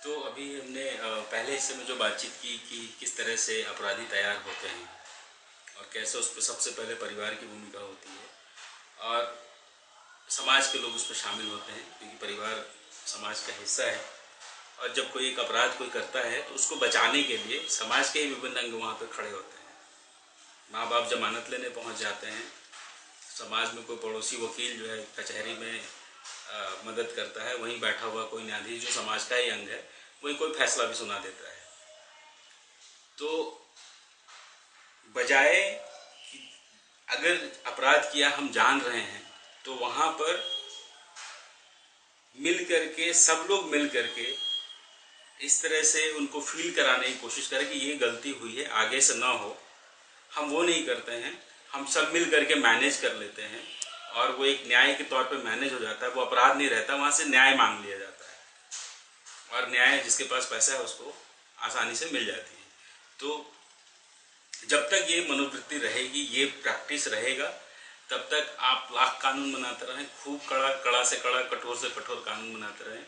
तो अभी हमने पहले हिस्से में जो बातचीत की कि किस तरह से अपराधी तैयार होते हैं और कैसे उस पर सबसे पहले परिवार की भूमिका होती है और समाज के लोग उस पर शामिल होते हैं क्योंकि परिवार समाज का हिस्सा है। और जब कोई एक अपराध कोई करता है तो उसको बचाने के लिए समाज के ही विभिन्न अंग वहाँ पर खड़े होते हैं। माँ बाप जमानत लेने पहुँच जाते हैं, समाज में कोई पड़ोसी वकील जो है कचहरी में मदद करता है, वहीं बैठा हुआ कोई न्यायाधीश जो समाज का ही अंग है वही कोई फैसला भी सुना देता है। तो बजाय अगर अपराध किया हम जान रहे हैं तो वहाँ पर मिल करके सब लोग मिल करके इस तरह से उनको फील कराने की कोशिश करें कि ये गलती हुई है, आगे से ना हो। हम वो नहीं करते हैं, हम सब मिल करके मैनेज कर लेते हैं और वो एक न्याय के तौर पे मैनेज हो जाता है। वो अपराध नहीं रहता, वहाँ से न्याय मांग लिया जाता है और न्याय जिसके पास पैसा है उसको आसानी से मिल जाती है। तो जब तक ये मनोवृत्ति रहेगी, ये प्रैक्टिस रहेगा, तब तक आप लाख कानून बनाते रहें, खूब कड़ा से कड़ा, कठोर से कठोर कानून बनाते रहें,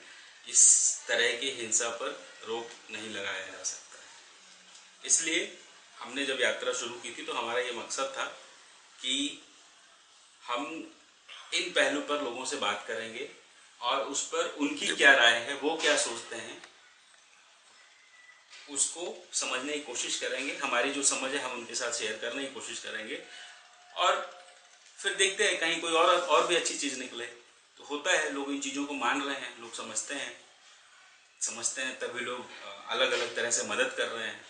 इस तरह की हिंसा पर रोक नहीं लगाया जा सकता है। इसलिए हमने जब यात्रा शुरू की थी तो हमारा ये मकसद था कि हम इन पहलू पर लोगों से बात करेंगे और उस पर उनकी क्या राय है, वो क्या सोचते हैं, उसको समझने की कोशिश करेंगे। हमारी जो समझ है हम उनके साथ शेयर करने की कोशिश करेंगे और फिर देखते हैं कहीं कोई और भी अच्छी चीज़ निकले। तो होता है, लोग इन चीज़ों को मान रहे हैं, लोग समझते हैं तभी लोग अलग अलग तरह से मदद कर रहे हैं।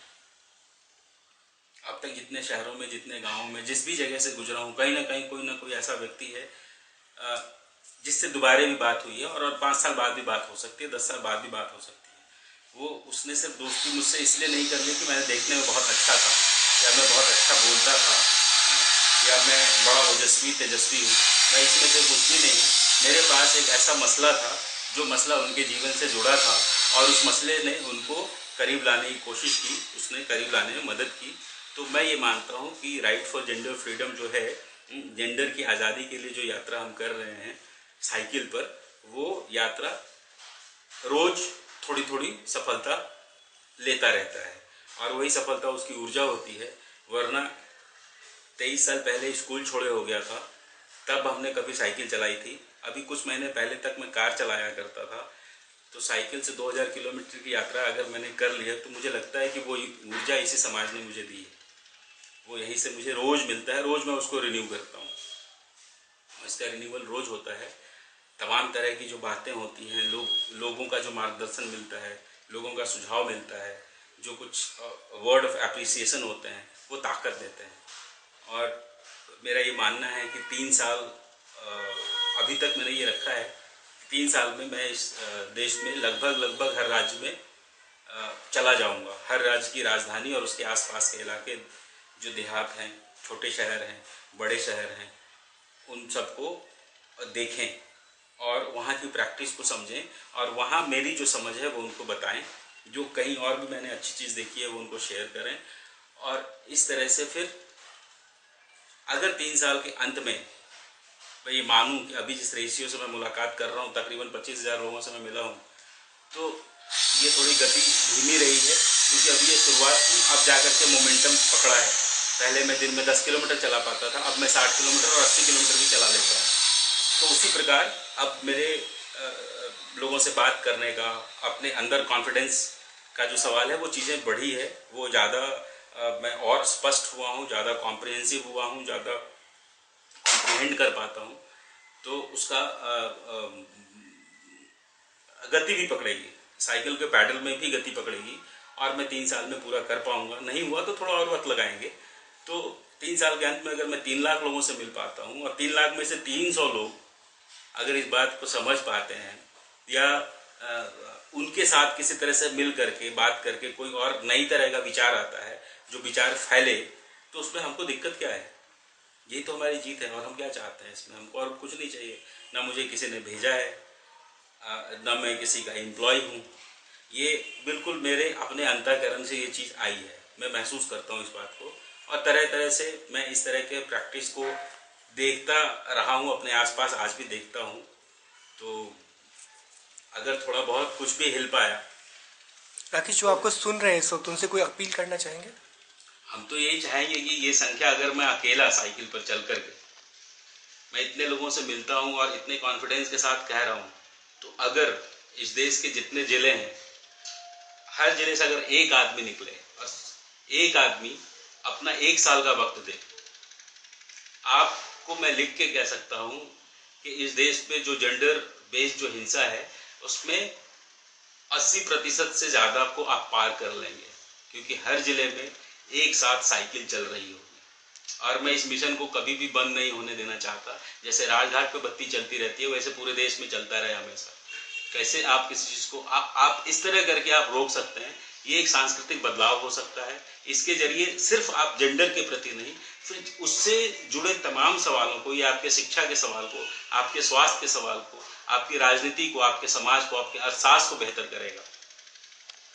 अब तक जितने शहरों में, जितने गाँवों में, जिस भी जगह से गुजरा हूँ, कहीं ना कोई ऐसा व्यक्ति है जिससे दोबारा भी बात हुई है और 5 साल बाद भी बात हो सकती है, 10 साल बाद भी बात हो सकती है। वो उसने सिर्फ दोस्ती मुझसे इसलिए नहीं कर ली कि मैंने देखने में बहुत अच्छा था या मैं बहुत अच्छा बोलता था या मैं बड़ा ओजस्वी तेजस्वी हूँ। मैं इसमें से कुछ भी नहीं। मेरे पास एक ऐसा मसला था जो मसला उनके जीवन से जुड़ा था और उस मसले ने उनको करीब लाने की कोशिश की, उसने करीब लाने में मदद की। तो मैं ये मानता हूँ कि राइट फॉर जेंडर फ्रीडम जो है, जेंडर की आज़ादी के लिए जो यात्रा हम कर रहे हैं साइकिल पर, वो यात्रा रोज थोड़ी थोड़ी सफलता लेता रहता है और वही सफलता उसकी ऊर्जा होती है। वरना 23 साल पहले स्कूल छोड़े हो गया था, तब हमने कभी साइकिल चलाई थी। अभी कुछ महीने पहले तक मैं कार चलाया करता था। तो साइकिल से 2000 किलोमीटर की यात्रा अगर मैंने कर ली है तो मुझे लगता है कि वो ऊर्जा इसी समाज ने मुझे दी है, वो यहीं से मुझे रोज़ मिलता है, रोज़ मैं उसको रिन्यू करता हूँ। इसका रिन्यूअल रोज़ होता है। तमाम तरह की जो बातें होती हैं, लोगों का जो मार्गदर्शन मिलता है, लोगों का सुझाव मिलता है, जो कुछ वर्ड ऑफ एप्रिसिएशन होते हैं, वो ताकत देते हैं। और मेरा ये मानना है कि 3 साल अभी तक मैंने ये रखा है, 3 साल में मैं इस देश में लगभग हर राज्य में चला जाऊंगा। हर राज्य की राजधानी और उसके आसपास के इलाके, जो देहात हैं, छोटे शहर हैं, बड़े शहर हैं, उन सबको देखें और वहाँ की प्रैक्टिस को समझें और वहाँ मेरी जो समझ है वो उनको बताएं। जो कहीं और भी मैंने अच्छी चीज़ देखी है वो उनको शेयर करें। और इस तरह से फिर अगर 3 साल के अंत में मैं ये मानूं कि अभी जिस रेशियो से मैं मुलाकात कर रहा हूँ, तकरीबन 25,000 लोगों से मैं मिला हूँ, तो ये थोड़ी गति धीमी रही है क्योंकि अभी ये शुरुआत की, अब जाकर के मोमेंटम पकड़ा है। पहले मैं दिन में 10 किलोमीटर चला पाता था, अब मैं 60 किलोमीटर और 80 किलोमीटर भी चला लेता हूँ। तो उसी प्रकार अब मेरे लोगों से बात करने का, अपने अंदर कॉन्फिडेंस का जो सवाल है, वो चीज़ें बढ़ी है, वो ज़्यादा मैं और स्पष्ट हुआ हूँ, ज़्यादा कॉम्प्रिहेंसिव हुआ हूँ, ज़्यादा कॉम्प्रिहेंड कर पाता हूँ। तो उसका गति भी पकड़ेगी, साइकिल के पैडल में भी गति पकड़ेगी और मैं 3 साल में पूरा कर पाऊंगा। नहीं हुआ तो थोड़ा और वक्त लगाएंगे। तो 3 साल के अंत में अगर मैं 3 लाख लोगों से मिल पाता हूँ और 3 लाख में से 300 लोग अगर इस बात को समझ पाते हैं या उनके साथ किसी तरह से मिल करके बात करके कोई और नई तरह का विचार आता है, जो विचार फैले, तो उसमें हमको दिक्कत क्या है? यही तो हमारी जीत है। और हम क्या चाहते हैं इसमें? हमको और कुछ नहीं चाहिए। ना मुझे किसी ने भेजा है, ना मैं किसी का एम्प्लॉय हूँ। ये बिल्कुल मेरे अपने अंतःकरण से ये चीज़ आई है। मैं महसूस करता हूँ इस बात को और तरह तरह से मैं इस तरह के प्रैक्टिस को देखता रहा हूँ अपने आसपास, आज भी देखता हूँ। तो अगर थोड़ा बहुत कुछ भी हिल पाया राकेश, जो आपको सुन रहे हैं इस वक्त, उनसे कोई अपील करना चाहेंगे? हम तो यही चाहेंगे कि ये संख्या, अगर मैं अकेला साइकिल पर चल करके मैं इतने लोगों से मिलता हूँ और इतने कॉन्फिडेंस के साथ कह रहा हूँ, तो अगर इस देश के जितने जिले हैं, हर जिले से अगर एक आदमी निकले और एक आदमी अपना 1 साल का वक्त दे, आपको मैं लिख के कह सकता हूँ कि इस देश पे जो जेंडर बेस्ड जो हिंसा है उसमें 80% से ज़्यादा को आप पार कर लेंगे, क्योंकि हर जिले में एक साथ साइकिल चल रही होगी। और मैं इस मिशन को कभी भी बंद नहीं होने देना चाहता। जैसे राजघाट पे बत्ती चलती रहती है, वैसे पूरे देश में चलता रहे हमेशा। कैसे आप किसी चीज़ को आप इस तरह करके आप रोक सकते हैं, ये एक सांस्कृतिक बदलाव हो सकता है। इसके जरिए सिर्फ आप जेंडर के प्रति नहीं, फिर उससे जुड़े तमाम सवालों को, या आपके शिक्षा के सवाल को, आपके स्वास्थ्य के सवाल को, आपकी राजनीति को, आपके समाज को, आपके अर्थशास्त्र को बेहतर करेगा।